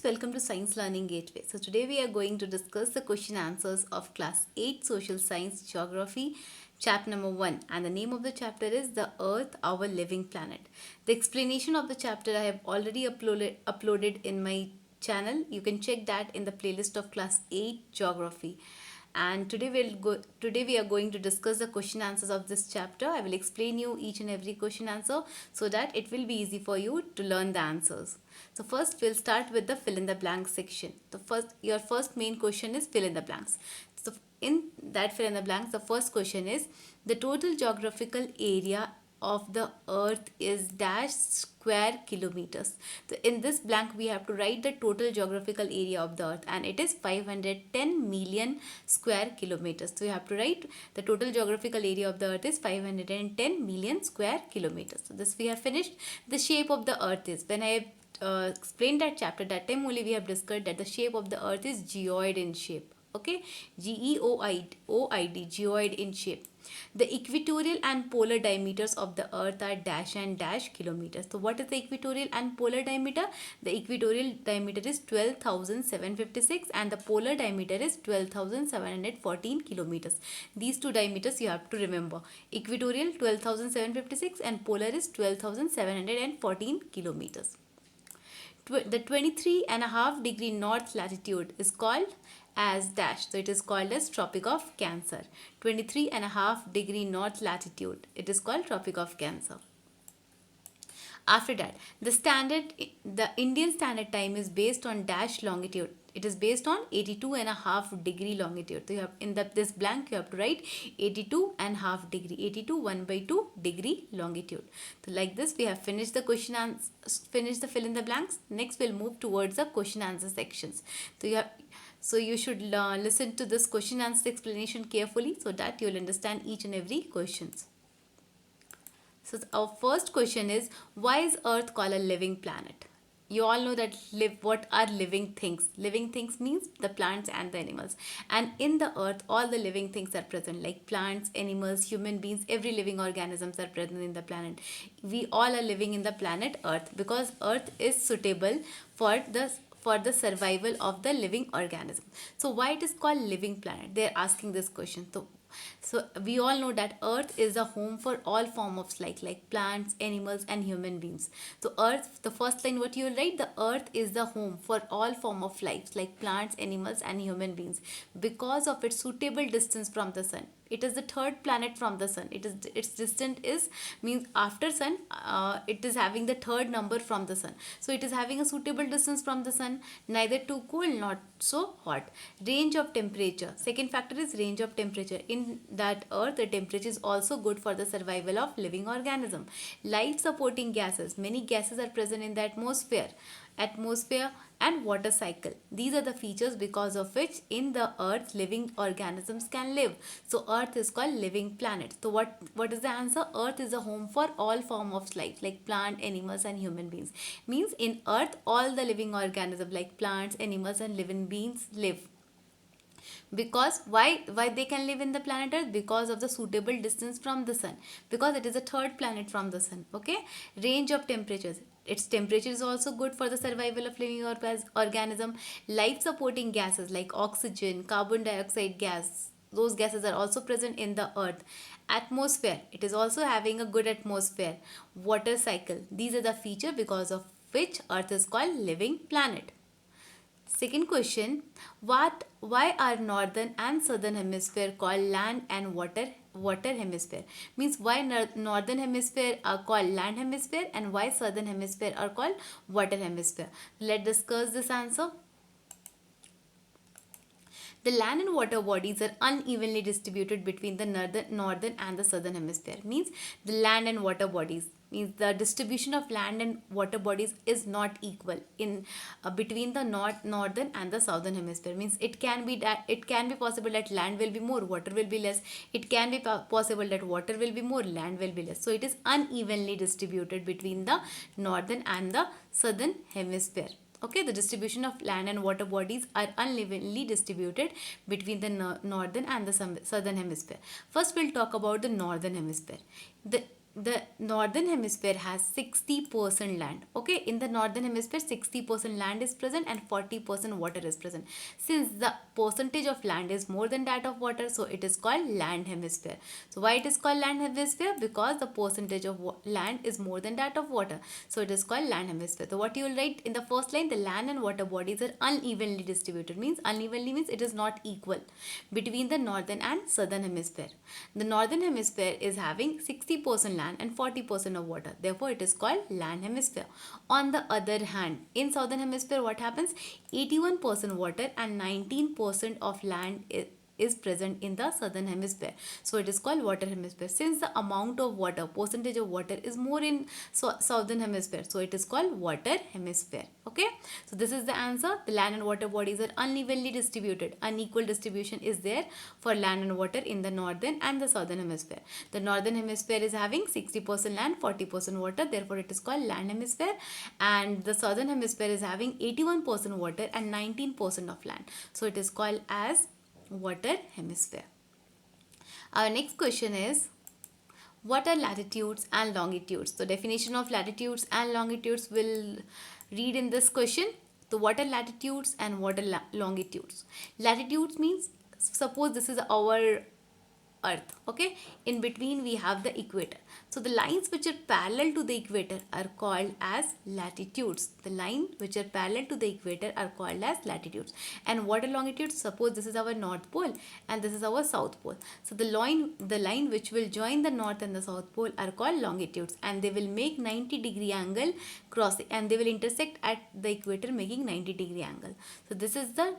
welcome to Science Learning Gateway. So today we are going to discuss the question answers of Class 8 Social Science Geography chapter number 1, and the name of the chapter is The Earth, Our Living Planet. The explanation of the chapter I have already uploaded in my channel. You can check that in the playlist of Class 8 Geography. And today we are going to discuss the question answers of this chapter. I will explain you each and every question answer so that it will be easy for you to learn the answers. So first we'll start with the fill in the blank section. Your first main question is fill in the blanks. So in that fill in the blanks, the first question is the total geographical area of the earth is dash square kilometers. So in this blank we have to write the total geographical area of the earth, and it is 510 million square kilometers. So you have to write the total geographical area of the earth is 510 million square kilometers. So this we have finished. The shape of the earth is, when I explained that chapter, that time only we have discussed that the shape of the earth is geoid in shape. Okay, Geoid, geoid in shape. The equatorial and polar diameters of the earth are dash and dash kilometers. So what is the equatorial and polar diameter? The equatorial diameter is 12,756 and the polar diameter is 12,714 kilometers. These two diameters you have to remember. Equatorial 12,756 and polar is 12,714 kilometers. The 23.5 degree north latitude is called as dash. So it is called as Tropic of Cancer. 23.5 degree north latitude. It is called Tropic of Cancer. After that, the Indian Standard Time is based on dash longitude. It is based on 82.5 degree longitude. So you have in this blank you have to write 82.5 degree, 82 1/2 degree longitude. So like this we have finished the question and finished the fill in the blanks. Next we'll move towards the question answer sections. So you should listen to this question answer explanation carefully so that you'll understand each and every questions. So our first question is, why is Earth called a living planet? You all know that what are living things? Living things means the plants and the animals. And in the earth, all the living things are present, like plants, animals, human beings, every living organisms are present in the planet. We all are living in the planet Earth because Earth is suitable for the survival of the living organism. So why it is called living planet? They are asking this question. So we all know that earth is a home for all form of life, like plants, animals and human beings. So earth, the first line what you will write, the earth is the home for all form of life, like plants, animals and human beings, because of its suitable distance from the sun. It is the third planet from the sun. Its distance is means after sun, it is having the third number from the sun. So it is having a suitable distance from the sun, neither too cold not so hot. Range of temperature. Second factor is range of temperature. In that earth, the temperature is also good for the survival of living organism. Life supporting gases. Many gases are present in the atmosphere and water cycle. These are the features because of which in the earth living organisms can live. So earth is called living planet. So what is the answer? Earth is a home for all form of life, like plant, animals and human beings. Means in earth all the living organisms like plants, animals and living beings live. Because why they can live in the planet earth? Because of the suitable distance from the sun, because it is a third planet from the sun. Okay, range of temperatures. Its temperature is also good for the survival of living organism. Life supporting gases like oxygen, carbon dioxide gas, those gases are also present in the earth. Atmosphere, it is also having a good atmosphere. Water cycle, these are the feature because of which earth is called living planet. Second question, why are northern and southern hemisphere called land and water hemisphere? Means why northern hemisphere are called land hemisphere and why southern hemisphere are called water hemisphere? Let's discuss this answer. The land and water bodies are unevenly distributed between the northern and the southern hemisphere. Means the land and water bodies, means the distribution of land and water bodies is not equal in between the northern and the southern hemisphere. Means it can be possible that land will be more, water will be less. It can be possible that water will be more, land will be less. So it is unevenly distributed between the northern and the southern hemisphere. Okay, the distribution of land and water bodies are unevenly distributed between the northern and the southern hemisphere. First, we'll talk about the northern hemisphere. the northern hemisphere has 60% land. Okay, in the northern hemisphere 60% land is present and 40% water is present. Since the percentage of land is more than that of water, so it is called land hemisphere. So why it is called land hemisphere? Because the percentage of land is more than that of water, so it is called land hemisphere. So what you will write in the first line, the land and water bodies are unevenly distributed. Means unevenly means it is not equal between the northern and southern hemisphere. The northern hemisphere is having 60% land and 40% of water. Therefore, it is called land hemisphere. On the other hand, in southern hemisphere, what happens? 81% water and 19% of land is present in the southern hemisphere, so it is called water hemisphere. Since the amount of water, percentage of water is more in southern hemisphere, so it is called water hemisphere. Okay, so this is the answer. The land and water bodies are unevenly distributed. Unequal distribution is there for land and water in the northern and the southern hemisphere. The northern hemisphere is having 60% land, 40% water, therefore it is called land hemisphere, and the southern hemisphere is having 81% water and 19% of land, so it is called as water hemisphere. Our next question is, what are latitudes and longitudes? The definition of latitudes and longitudes will read in this question. So what are latitudes and what are longitudes? Latitudes means, suppose this is our earth. Okay, in between we have the equator, so the lines which are parallel to the equator are called as latitudes. The line which are parallel to the equator are called as latitudes. And what are longitudes? Suppose this is our north pole and this is our south pole, so the line which will join the north and the south pole are called longitudes, and they will make 90-degree angle crossing, and they will intersect at the equator making 90-degree angle. So this is the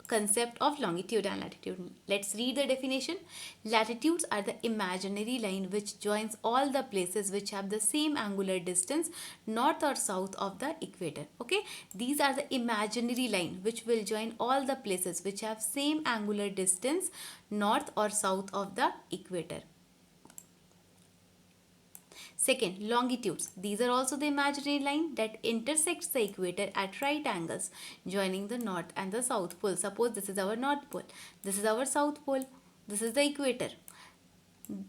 concept of longitude and latitude. Let's read the definition. Latitudes are the imaginary line which joins all the places which have the same angular distance north or south of the equator. Okay, these are the imaginary line which will join all the places which have same angular distance north or south of the equator. Second, longitudes. These are also the imaginary line that intersects the equator at right angles, joining the north and the south pole. Suppose this is our north pole, this is our south pole, this is the equator.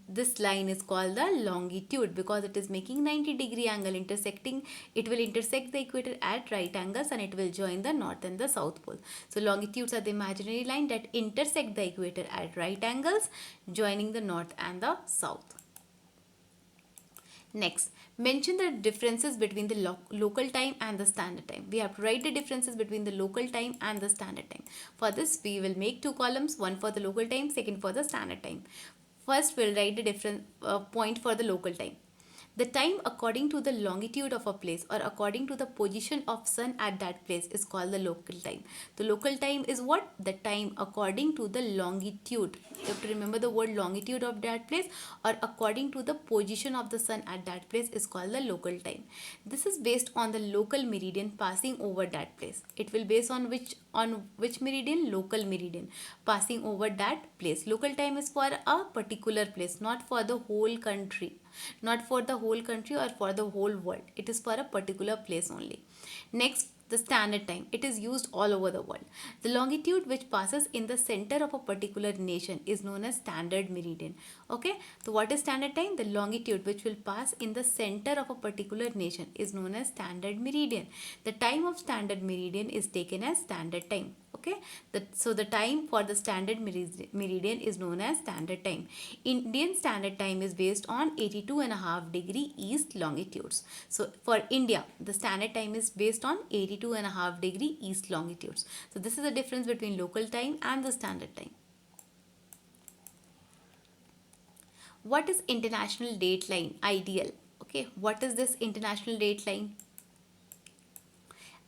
This line is called the longitude because it is making 90-degree angle intersecting. It will intersect the equator at right angles and it will join the north and the south pole. So longitudes are the imaginary line that intersect the equator at right angles, joining the north and the south. Next, mention the differences between the local time and the standard time. We have to write the differences between the local time and the standard time. For this, we will make two columns, one for the local time, second for the standard time. First, we'll write the different point for the local time. The time according to the longitude of a place or according to the position of sun at that place is called the local time. The local time is what? The time according to the longitude. You have to remember the word longitude of that place, or according to the position of the sun at that place is called the local time. This is based on the local meridian passing over that place. It will base on which meridian? Local meridian passing over that place. Local time is for a particular place, not for the whole country. Not for the whole country or for the whole world. It is for a particular place only. Next, the standard time. It is used all over the world. The longitude which passes in the center of a particular nation is known as standard meridian. Okay, so what is standard time? The longitude which will pass in the center of a particular nation is known as standard meridian. The time of standard meridian is taken as standard time. Okay, so the time for the standard meridian is known as standard time. Indian standard time is based on 82.5-degree east longitudes. So for India, the standard time is based on 82.5-degree east longitudes. So this is the difference between local time and the standard time. What is international date line? Ideal. Okay, what is this international date line?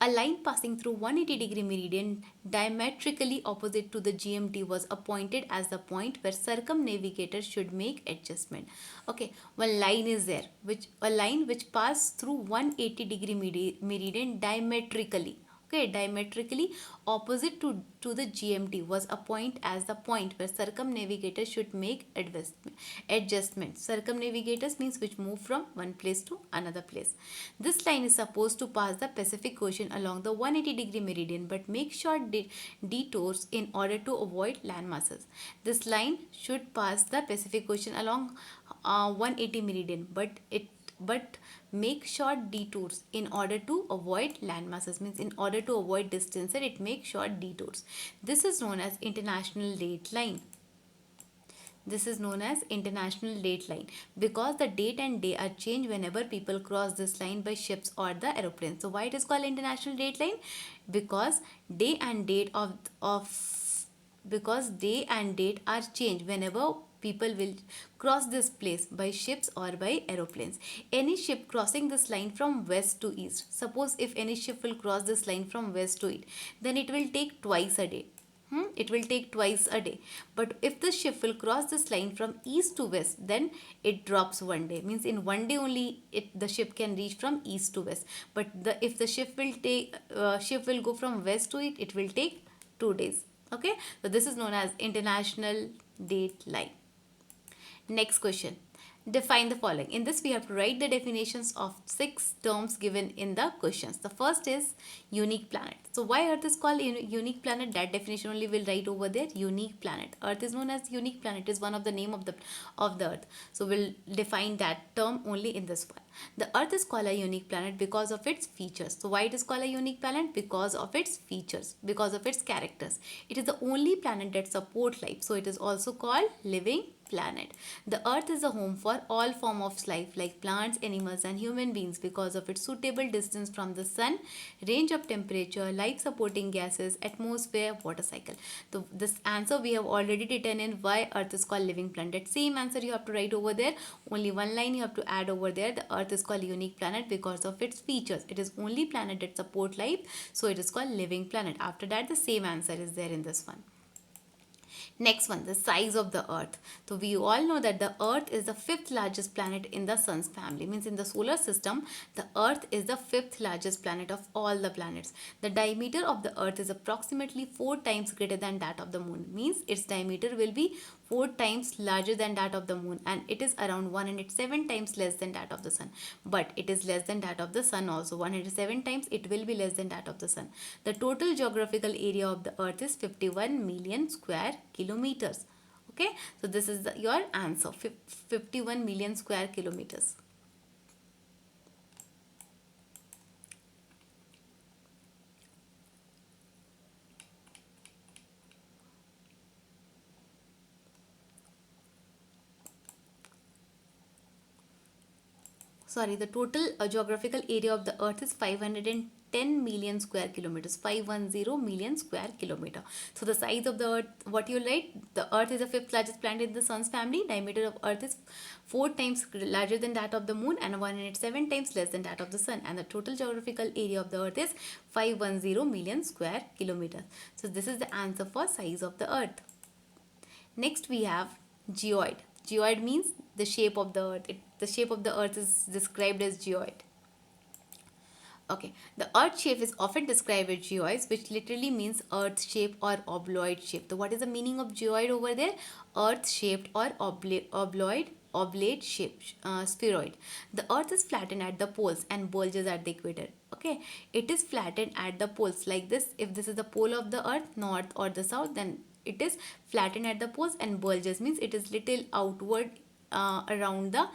A line passing through 180-degree meridian diametrically opposite to the GMT was appointed as the point where circumnavigators should make adjustment. Okay, one line is there, a line which passed through 180-degree meridian diametrically. Okay, diametrically opposite to the GMT was a point as the point where circumnavigators should make adjustments. Circumnavigators means which move from one place to another place. This line is supposed to pass the Pacific Ocean along the 180-degree meridian but make short detours in order to avoid land masses. This line should pass the Pacific Ocean along 180 meridian but make short detours in order to avoid land masses, means in order to avoid distance it makes short detours. This is known as international date line. This is known as international date line because the date and day are changed whenever people cross this line by ships or the aeroplanes. So why it is called international date line? Because day and date of because day and date are changed whenever people will cross this place by ships or by aeroplanes. Any ship crossing this line from west to east, suppose if any ship will cross this line from west to east, then it will take twice a day. It will take twice a day. But if the ship will cross this line from east to west, then it drops one day. Means in one day only the ship can reach from east to west. But if the ship will go from west to east, it will take 2 days. Okay, so this is known as international date line. Next question. Define the following. In this, we have to write the definitions of 6 terms given in the questions. The first is unique planet. So why Earth is called unique planet? That definition only will write over there. Unique planet. Earth is known as unique planet. It is one of the name of the Earth. So we'll define that term only in this one. The Earth is called a unique planet because of its features. So why it is called a unique planet? Because of its features, because of its characters. It is the only planet that supports life. So it is also called living planet. The Earth is a home for all form of life like plants, animals and human beings because of its suitable distance from the sun, range of temperature, life supporting gases, atmosphere, water cycle. So this answer we have already determined why Earth is called living planet. Same answer you have to write over there. Only one line you have to add over there. The Earth is called unique planet because of its features. It is only planet that support life, so it is called living planet. After that the same answer is there in this one. Next one, the size of the Earth. So we all know that the Earth is the 5th largest planet in the Sun's family. Means in the solar system, the Earth is the 5th largest planet of all the planets. The diameter of the Earth is approximately 4 times greater than that of the Moon. Means its diameter will be 4 times larger than that of the Moon, and it is around 107 times less than that of the Sun. But it is less than that of the Sun also. 107 times it will be less than that of the Sun. The total geographical area of the Earth is 51 million square kilometers. Okay, so this is your answer, 51 million square kilometers. Sorry, the total geographical area of the Earth is 510 million square kilometers. 510 million square kilometer. So the size of the Earth, what you write, the Earth is the 5th largest planet in the Sun's family. Diameter of Earth is 4 times larger than that of the Moon and 107 times less than that of the Sun. And the total geographical area of the Earth is 510 million square kilometers. So this is the answer for size of the Earth. Next we have geoid. Geoid means the shape of the Earth. The shape of the Earth is described as geoid. Okay, the Earth shape is often described as geoids, which literally means Earth shape or obloid shape. So what is the meaning of geoid over there? Earth shaped or oblate shape, spheroid. The Earth is flattened at the poles and bulges at the equator. Okay, it is flattened at the poles like this. If this is the pole of the Earth, north or the south, then it is flattened at the poles, and bulges means it is little outward around the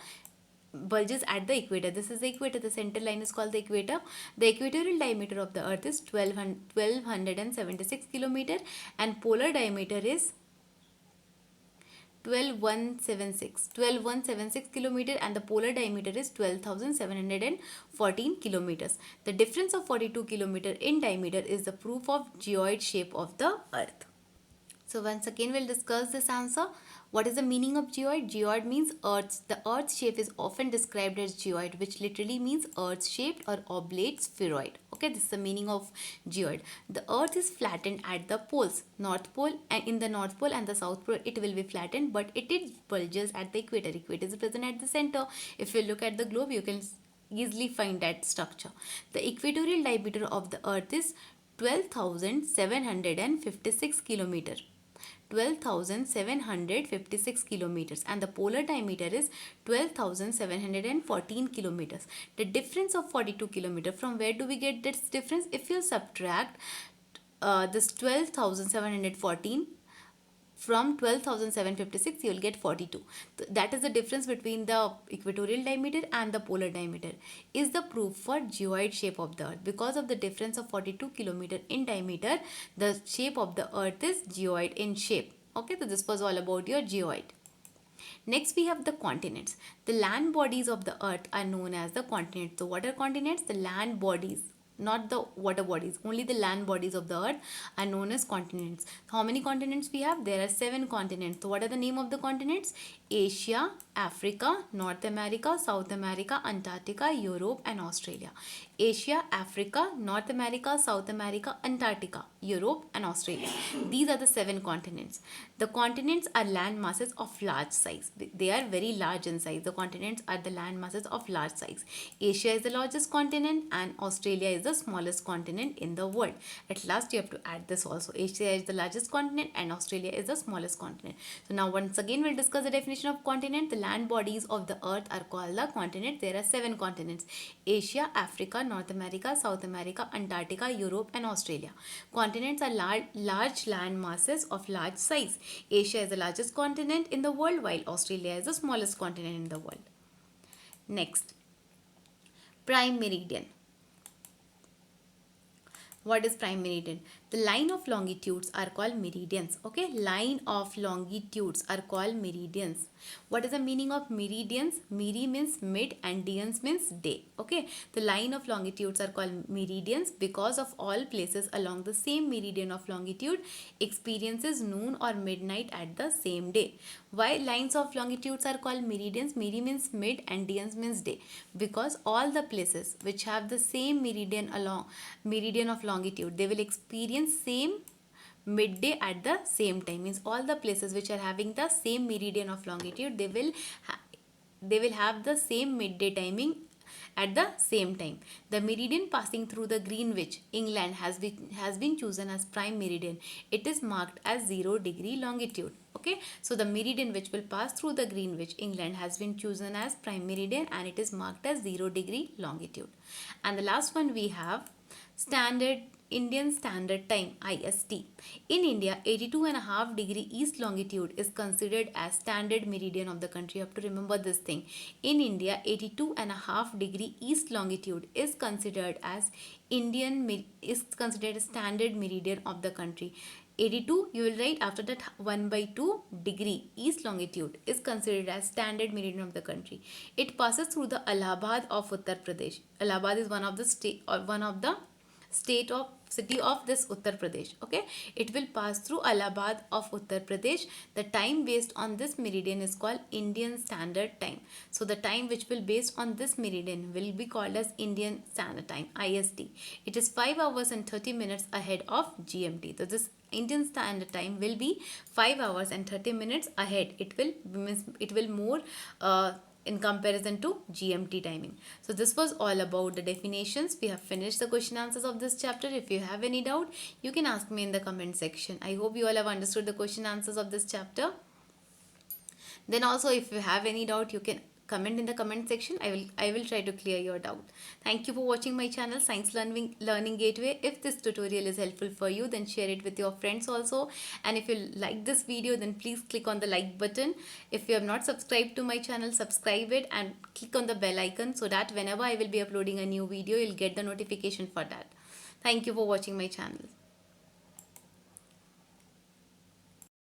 bulges at the equator. This is the equator. The center line is called the equator. The equatorial diameter of the Earth is 1276 kilometer and polar diameter is 12176 kilometer and the polar diameter is 12,714 kilometers. The difference of 42 kilometer in diameter is the proof of geoid shape of the Earth. So once again we'll discuss this answer. What is the meaning of geoid? Geoid means Earth. The Earth shape is often described as geoid, which literally means Earth shaped or oblate spheroid. Okay, this is the meaning of geoid. The Earth is flattened at the poles, North Pole, and in the North Pole and the South Pole it will be flattened, but it is bulges at the equator. Equator is present at the center. If you look at the globe, you can easily find that structure. The equatorial diameter of the Earth is 12,756 kilometer. 12,756 kilometers, and the polar diameter is 12,714 kilometers. The difference of 42 kilometer, from where do we get this difference? If you subtract this 12,714 from 12,756, you will get 42. That is the difference between the equatorial diameter and the polar diameter. Is the proof for geoid shape of the earth. Because of the difference of 42 kilometer in diameter, the shape of the earth is geoid in shape. Okay, so this was all about your geoid. Next, we have the continents. The land bodies of the earth are known as the continents. So what are continents? The land bodies, not the water bodies. Only the land bodies of the earth are known as continents. How many continents we have? There are 7 continents. So what are the name of the continents? Asia, Africa, North America, South America, Antarctica, Europe and Australia. Asia, Africa, North America, South America, Antarctica, Europe and Australia. These are the 7 continents. The continents are land masses of large size. They are very large in size. The continents are the land masses of large size. Asia is the largest continent and Australia is the smallest continent in the world. At last you have to add this also. Asia is the largest continent and Australia is the smallest continent. So now once again we'll discuss the definition of continent. The land bodies of the earth are called the continent. There are 7 continents: Asia, Africa, North America, South America, Antarctica, Europe and Australia. Continents are large land masses of large size. Asia is the largest continent in the world while Australia is the smallest continent in the world. Next, prime meridian. What is prime meridian? The line of longitudes are called meridians. Okay, line of longitudes are called meridians. What is the meaning of meridians? Meri means mid and dians means day. Okay, the line of longitudes are called meridians because of all places along the same meridian of longitude experiences noon or midnight at the same day. Why lines of longitudes are called meridians? Meri means mid and dians means day, because all the places which have the same meridian of longitude, they will experience same midday at the same time. Means all the places which are having the same meridian of longitude, they will have the same midday timing at the same time. The meridian passing through the Greenwich, England has been chosen as prime meridian. It is marked as 0 degree longitude. Okay, so the meridian which will pass through the Greenwich, England has been chosen as prime meridian and it is marked as 0 degree longitude. And the last one we have Indian Standard Time, IST. In India, 82.5 degree east longitude is considered as standard meridian of the country. You have to remember this thing. In India, 82.5 degree east longitude is considered as standard meridian of the country. 82, you will write after that 1/2 degree east longitude is considered as standard meridian of the country. It passes through the Allahabad of Uttar Pradesh. Allahabad is one of the city of this Uttar Pradesh. Okay, it will pass through Allahabad of Uttar Pradesh. The time based on this meridian is called Indian Standard Time. So the time which will based on this meridian will be called as Indian Standard Time, IST. It is 5 hours and 30 minutes ahead of GMT. So this Indian Standard Time will be 5 hours and 30 minutes ahead. It will more in comparison to GMT timing. So this was all about the definitions. We have finished the question answers of this chapter. If you have any doubt, you can ask me in the comment section. I hope you all have understood the question answers of this chapter. Then also if you have any doubt, you can comment in the comment section. I will try to clear your doubt. Thank you for watching my channel Science Learning Gateway. If this tutorial is helpful for you, then share it with your friends also. And if you like this video, then please click on the like button. If you have not subscribed to my channel, subscribe it and click on the bell icon so that whenever I will be uploading a new video, you'll get the notification for that. Thank you for watching my channel.